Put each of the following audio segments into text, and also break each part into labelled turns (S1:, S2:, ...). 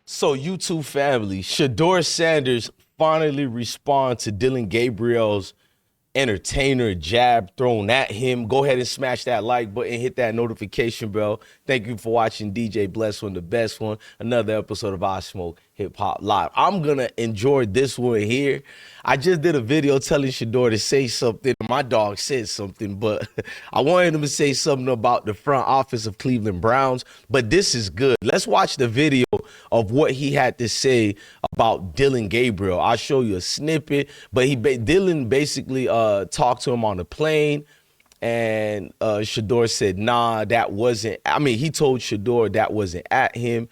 S1: So YouTube family, Shedeur Sanders finally respond to Dillion Gabriel's entertainer jab thrown at him. Go ahead and smash that like button, hit that notification bell. Thank you for watching DJ Bless One, the best one. Another episode of I Smoke Hip Hop Live. I'm gonna enjoy this one here. I just did a video telling Shedeur to say something. My dog said something, but I wanted him to say something about the front office of Cleveland Browns. But this is good. Let's watch the video of what he had to say about Dillion Gabriel. I'll show you a snippet, but Dillion basically talked to him on the plane, and Shedeur said, nah, that wasn't, I mean, he told Shedeur that wasn't at him.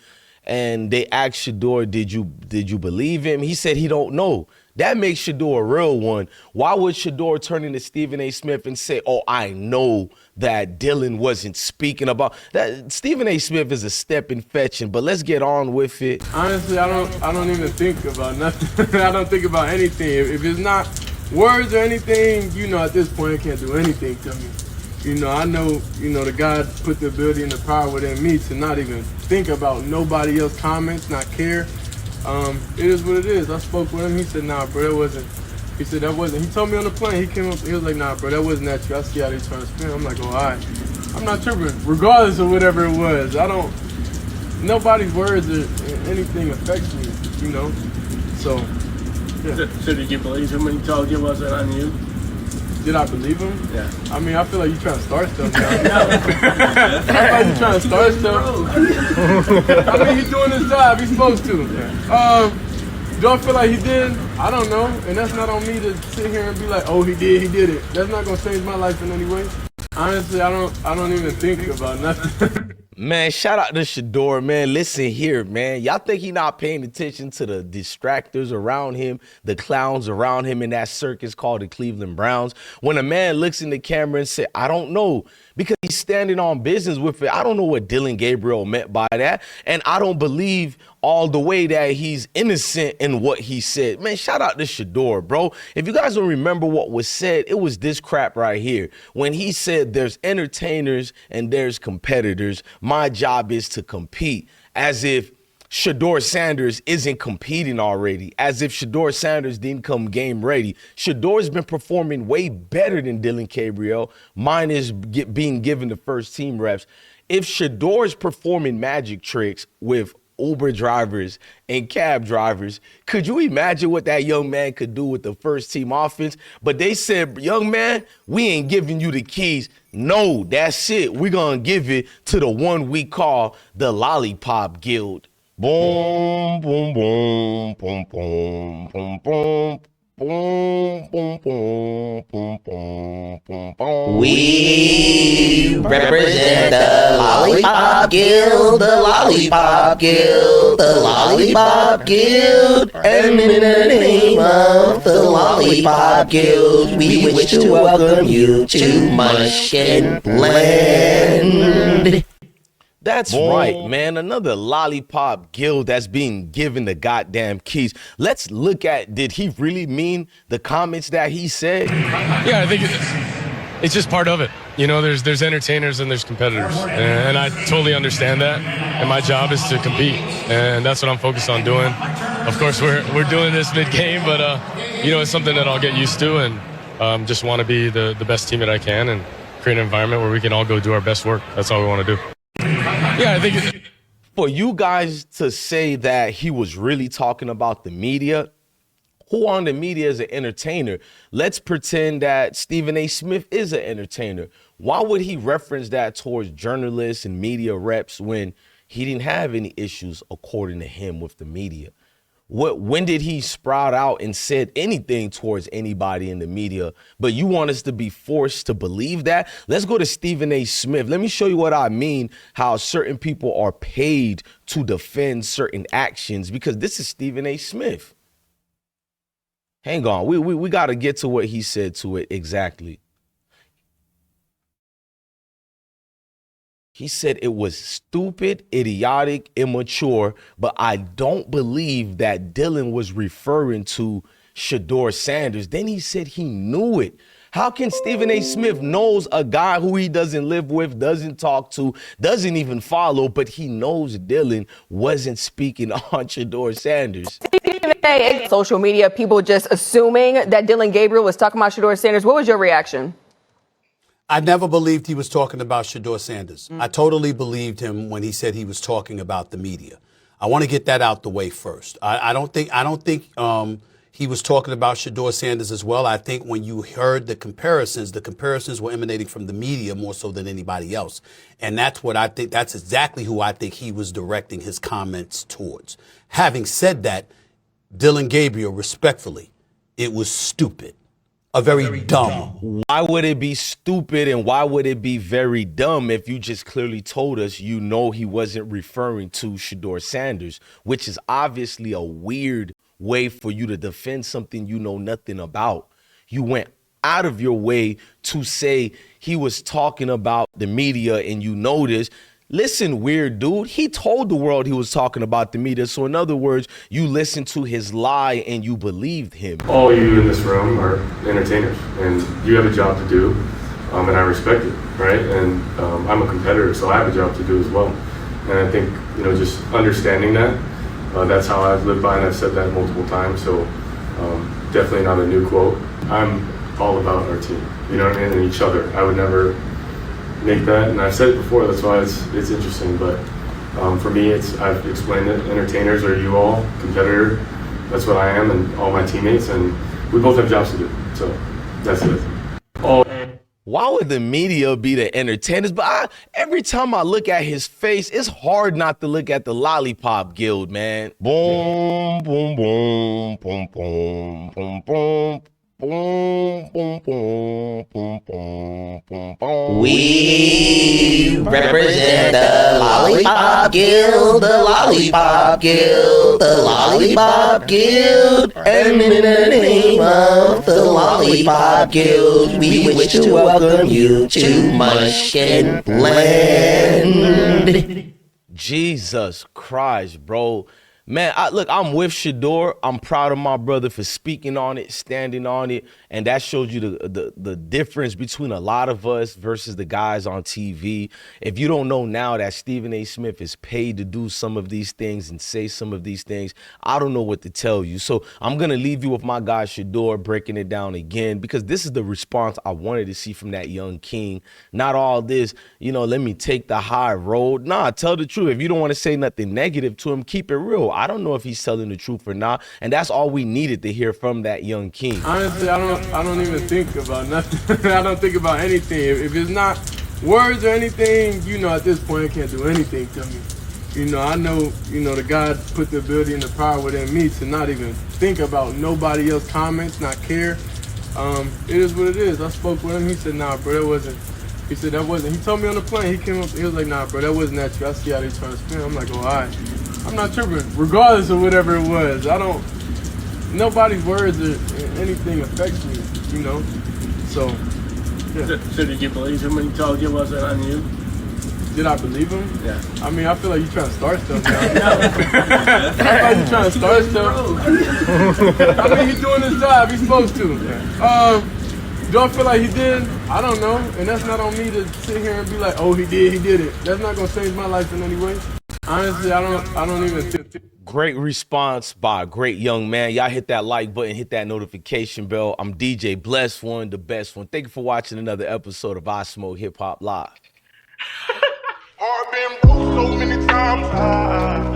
S1: And they asked Shedeur, did you believe him? He said he don't know. That makes Shedeur a real one. Why would Shedeur turn into Stephen A. Smith and say, oh, I know that Dillion wasn't speaking about that? Stephen A. Smith is a step in fetching, but let's get on with it.
S2: Honestly, I don't even think about nothing. I don't think about anything. If it's not words or anything, you know, at this point, it can't do anything to me. You know, I know, you know, the God put the ability and the power within me to not even think about nobody else's comments, not care. It is what it is. I spoke with him. He said, nah, bro, that wasn't. He said, that wasn't. He told me on the plane. He came up. He was like, nah, bro, that wasn't at you. I see how they trying to spin. I'm like, oh, all right. I'm not tripping. Regardless of whatever it was, I don't. Nobody's words or anything affects me, you know. So, yeah.
S3: So did you believe him when he told you it wasn't on you?
S2: Did I believe him?
S3: Yeah.
S2: I mean, I feel like you're trying to start stuff now. I feel like you're trying to start stuff. I mean, he's doing his job. He's supposed to. Do I feel like he did? I don't know. And that's not on me to sit here and be like, oh, he did it. That's not going to change my life in any way. Honestly, I don't even think about nothing.
S1: Man, shout out to Shedeur, man. Listen here, man. Y'all think he not paying attention to the distractors around him, the clowns around him in that circus called the Cleveland Browns? When a man looks in the camera and say, I don't know, because he's standing on business with it. I don't know what Dillion Gabriel meant by that. And I don't believe all the way that he's innocent in what he said. Man, shout out to Shedeur, bro. If you guys don't remember what was said, it was this crap right here. When he said there's entertainers and there's competitors, my job is to compete, as if Shedeur Sanders isn't competing already, as if Shedeur Sanders didn't come game ready. Shedeur's been performing way better than Dillion Gabriel. Mine is being given the first team reps. If Shedeur's performing magic tricks with Uber drivers and cab drivers, could you imagine what that young man could do with the first team offense? But they said, young man, we ain't giving you the keys. No, that's it. We're going to give it to the one we call the Lollipop Guild. Boom, boom, boom, boom, boom, boom, boom. Boom, boom, boom, boom, boom, boom, boom.
S4: We represent the Lollipop Guild, the Lollipop Guild, the Lollipop Guild, and in the name of the Lollipop Guild, we wish to welcome you to Munch and Blend.
S1: That's right, man. Another Lollipop Guild that's being given the goddamn keys. Let's look at, did he really mean the comments that he said?
S5: Yeah, I think it's just part of it. You know, there's entertainers and there's competitors. And I totally understand that. And my job is to compete. And that's what I'm focused on doing. Of course, we're doing this mid-game, but, you know, it's something that I'll get used to and just want to be the best teammate I can and create an environment where we can all go do our best work. That's all we want to do. Yeah, I think
S1: for you guys to say that he was really talking about the media, who on the media is an entertainer? Let's pretend that Stephen A. Smith is an entertainer. Why would he reference that towards journalists and media reps when he didn't have any issues, according to him, with the media? When did he sprout out and said anything towards anybody in the media? But you want us to be forced to believe that? Let's go to Stephen A. Smith. Let me show you what I mean, how certain people are paid to defend certain actions, because this is Stephen A. Smith. Hang on. We got to get to what he said to it exactly. He said it was stupid, idiotic, immature, but I don't believe that Dillion was referring to Shedeur Sanders. Then he said he knew it. How can Stephen A. Smith knows a guy who he doesn't live with, doesn't talk to, doesn't even follow, but he knows Dillion wasn't speaking on Shedeur Sanders?
S6: Social media, people just assuming that Dillion Gabriel was talking about Shedeur Sanders. What was your reaction?
S7: I never believed he was talking about Shedeur Sanders. I totally believed him when he said he was talking about the media. I want to get that out the way first. I don't think he was talking about Shedeur Sanders as well. I think when you heard the comparisons were emanating from the media more so than anybody else. And that's what I think, that's exactly who I think he was directing his comments towards. Having said that, Dillion Gabriel, respectfully, it was stupid. Very dumb.
S1: Why would it be stupid and why would it be very dumb if you just clearly told us you know he wasn't referring to Shedeur Sanders, which is obviously a weird way for you to defend something you know nothing about. You went out of your way to say he was talking about the media and you know this. Listen, weird dude, he told the world he was talking about the media. So in other words, you listened to his lie and you believed him.
S5: All you in this room are entertainers, and you have a job to do, and I respect it, right? And I'm a competitor, so I have a job to do as well. And I think, just understanding that, that's how I've lived by, and I've said that multiple times. So definitely not a new quote. I'm all about our team, you know what I mean, and each other. I would never make that, and I've said it before, that's why it's interesting, but for me, I've explained it. Entertainers are you all, competitor, that's what I am, and all my teammates, and we both have jobs to do, so that's it.
S1: Why would the media be the entertainers? But every time I look at his face, it's hard not to look at the Lollipop Guild, man. Boom, boom, boom, boom, boom, boom, boom. Boom, boom, boom, boom, boom, boom, boom.
S4: We represent the Lollipop Guild, the Lollipop Guild, the Lollipop Guild, and in the name of the Lollipop Guild, we wish to welcome you to Mush and Blend.
S1: Jesus Christ, bro. Man, look, I'm with Shedeur. I'm proud of my brother for speaking on it, standing on it, and that shows you the difference between a lot of us versus the guys on TV. If you don't know now that Stephen A. Smith is paid to do some of these things and say some of these things, I don't know what to tell you. So I'm going to leave you with my guy Shedeur breaking it down again, because this is the response I wanted to see from that young king. Not all this, let me take the high road. Nah, tell the truth. If you don't want to say nothing negative to him, keep it real. I don't know if he's telling the truth or not, and that's all we needed to hear from that young king.
S2: Honestly, I don't even think about nothing. I don't think about anything. If it's not words or anything, at this point, it can't do anything to me. I know, the God put the ability and the power within me to not even think about nobody else's comments, not care. It is what it is. I spoke with him. He said, nah, bro, that wasn't. He said, that wasn't. He told me on the plane. He came up. He was like, nah, bro, that wasn't at you. I see how they trying to spin. I'm like, oh, all right. I'm not tripping, regardless of whatever it was. Nobody's words or anything affects me, So, yeah.
S3: So did you believe him when he told you it wasn't on you?
S2: Did I believe him?
S3: Yeah.
S2: I mean, I feel like you're trying to start stuff now. I feel like you're trying to start stuff. I mean, he's doing his job. He's supposed to. Do I feel like he did? I don't know. And that's not on me to sit here and be like, oh, he did it. That's not going to change my life in any way. Honestly, I don't even think.
S1: Great response by a great young man. Y'all hit that like button, hit that notification bell. I'm DJ Blessed One, the best one. Thank you for watching another episode of I Smoke Hip Hop Live.
S8: I've been broke so many times.